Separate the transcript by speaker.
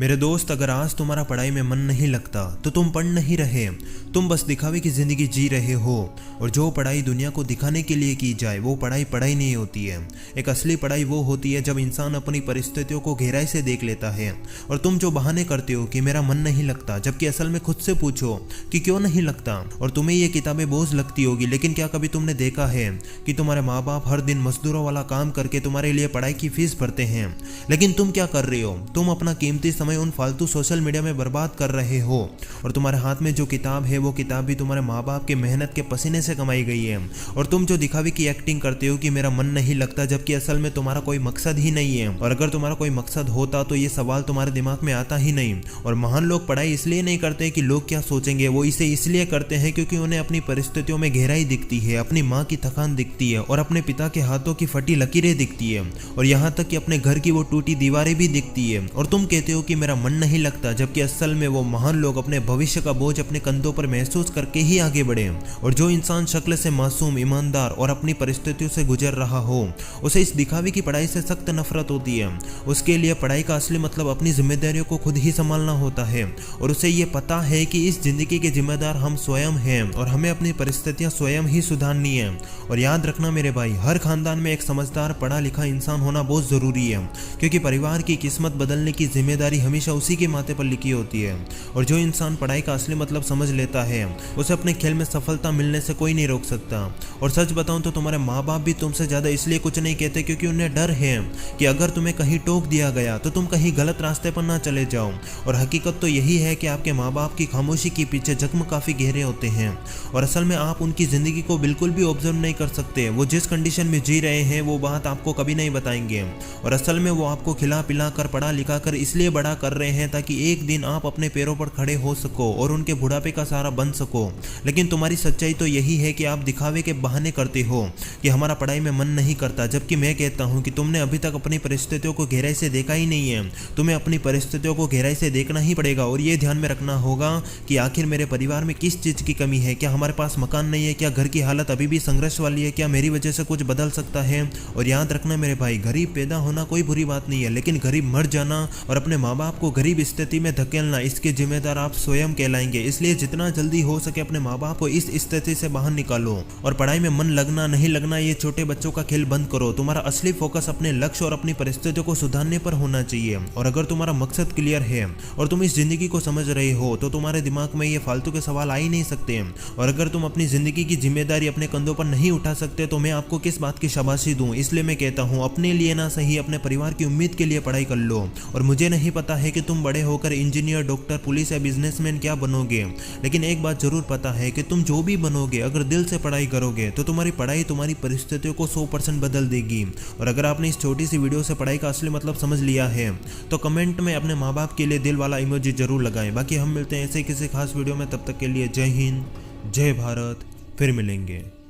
Speaker 1: मेरे दोस्त, अगर आज तुम्हारा पढ़ाई में मन नहीं लगता तो तुम पढ़ नहीं रहे, तुम बस दिखावे की जिंदगी जी रहे हो। और जो पढ़ाई दुनिया को दिखाने के लिए की जाए वो पढ़ाई पढ़ाई नहीं होती है। एक असली पढ़ाई वो होती है जब इंसान अपनी परिस्थितियों को गहराई से देख लेता है। और तुम जो बहाने करते हो कि मेरा मन नहीं लगता, जबकि असल में खुद से पूछो कि क्यों नहीं लगता। और तुम्हें ये किताबें बोझ लगती होगी, लेकिन क्या कभी तुमने देखा है कि तुम्हारे माँ बाप हर दिन मजदूरों वाला काम करके तुम्हारे लिए पढ़ाई की फीस भरते हैं, लेकिन तुम क्या कर रहे हो? तुम अपना कीमती समय उन फालतू सोशल मीडिया में बर्बाद कर रहे हो। और तुम्हारे हाथ में जो किताब है वो किताब भी तुम्हारे माँ बाप के मेहनत के पसीने से कमाई गई है। और तुम जो दिखावे की एक्टिंग करते हो कि मेरा मन नहीं लगता, जबकि असल में तुम्हारा कोई मकसद ही नहीं है। और अगर तुम्हारा कोई मकसद होता तो ये सवाल तुम्हारे दिमाग में आता ही नहीं। और महान लोग पढ़ाई इसलिए नहीं करते कि लोग क्या सोचेंगे, वो इसे इसलिए करते हैं क्योंकि उन्हें अपनी परिस्थितियों में गहराई दिखती है, अपनी माँ की थकान दिखती है और अपने पिता के हाथों की फटी लकीरें दिखती है, और यहाँ तक कि अपने घर की वो टूटी दीवारें भी दिखती है। और तुम कहते हो कि मेरा मन नहीं लगता, जबकि असल में वो महान लोग अपने भविष्य का बोझ अपने कंधों पर महसूस करके ही आगे बढ़े। और जो इंसान शक्ल से मासूम, ईमानदार और अपनी परिस्थितियों से गुजर रहा हो, उसे इस दिखावे की पढ़ाई से सख्त नफरत होती है। उसके लिए पढ़ाई का असली मतलब अपनी जिम्मेदारियों को खुद ही संभालना होता है। और उसे ये पता है कि इस जिंदगी के जिम्मेदार हम स्वयं हैं और हमें अपनी परिस्थितियां स्वयं ही सुधारनी है। और याद रखना मेरे भाई, हर खानदान में एक समझदार पढ़ा लिखा इंसान होना बहुत जरूरी है, क्योंकि परिवार की किस्मत बदलने की जिम्मेदारी हमेशा उसी के माथे पर लिखी होती है। और जो इंसान पढ़ाई का असली मतलब समझ लेता है, उसे अपने खेल में सफलता मिलने से कोई नहीं रोक सकता। और सच बताऊं तो तुम्हारे माँ बाप भी तुमसे ज्यादा इसलिए कुछ नहीं कहते क्योंकि उन्हें डर है कि अगर तुम्हें कहीं टोक दिया गया तो तुम कहीं गलत रास्ते पर ना चले जाओ। और हकीकत तो यही है कि आपके माँ बाप की खामोशी के पीछे जख्म काफी गहरे होते हैं। और असल में आप उनकी जिंदगी को बिल्कुल भी ऑब्जर्व नहीं कर सकते। वो जिस कंडीशन में जी रहे हैं वो बात आपको कभी नहीं बताएंगे। और असल में वो आपको खिला पिला कर, पढ़ा लिखा कर इसलिए बड़ा कर रहे हैं ताकि एक दिन आप अपने पैरों पर खड़े हो सको और उनके बुढ़ापे का सहारा बन सको। लेकिन तुम्हारी सच्चाई तो यही है कि आप दिखावे के बहाने करते हो कि हमारा पढ़ाई में मन नहीं करता, जबकि मैं कहता हूं कि तुमने अभी तक अपनी परिस्थितियों को गहराई से देखा ही नहीं है। तुम्हें अपनी परिस्थितियों को गहराई से देखना ही पड़ेगा और ये ध्यान में रखना होगा कि आखिर मेरे परिवार में किस चीज़ की कमी है। क्या हमारे पास मकान नहीं है? क्या घर की हालत अभी भी संघर्ष वाली है? क्या मेरी वजह से कुछ बदल सकता है? और याद रखना मेरे भाई, गरीब पैदा होना कोई बुरी बात नहीं है, लेकिन गरीब मर जाना और अपने माँ बाप को गरीब स्थिति में धकेलना, इसके जिम्मेदार आप स्वयं कहलाएंगे। इसलिए जितना जल्दी हो सके अपने माँ बाप को इस स्थिति से बाहर निकालो। और पढ़ाई में मन लगना नहीं लगना, ये छोटे बच्चों का खेल बंद करो। तुम्हारा असली फोकस अपने लक्ष्य और अपनी परिस्थितियों को सुधारने पर होना चाहिए। और अगर तुम्हारा मकसद क्लियर है और तुम इस जिंदगी को समझ रहे हो तो तुम्हारे दिमाग में ये फालतू के सवाल आ ही नहीं सकते। और अगर तुम अपनी जिंदगी की जिम्मेदारी अपने कंधों पर नहीं उठा सकते तो मैं आपको किस बात की शाबाशी दूं। इसलिए मैं कहता हूं, अपने लिए ना सही, अपने परिवार की उम्मीद के लिए पढ़ाई कर लो। और मुझे नहीं पता है कि तुम बड़े होकर इंजीनियर, डॉक्टर, पुलिस या बिजनेसमैन क्या बनोगे, लेकिन एक बात जरूर पता है कि तुम जो भी बनोगे, अगर दिल से पढ़ाई करोगे तो तुम्हारी पढ़ाई तुम्हारी परिस्थितियों को 100% बदल देगी। और अगर आपने इस छोटी सी वीडियो से पढ़ाई का असली मतलब समझ लिया है तो कमेंट में अपने माँ बाप के लिए दिल वाला इमोजी जरूर लगाएं। बाकी हम मिलते हैं ऐसे किसी खास वीडियो में, तब तक के लिए जय हिंद, जय भारत, फिर मिलेंगे।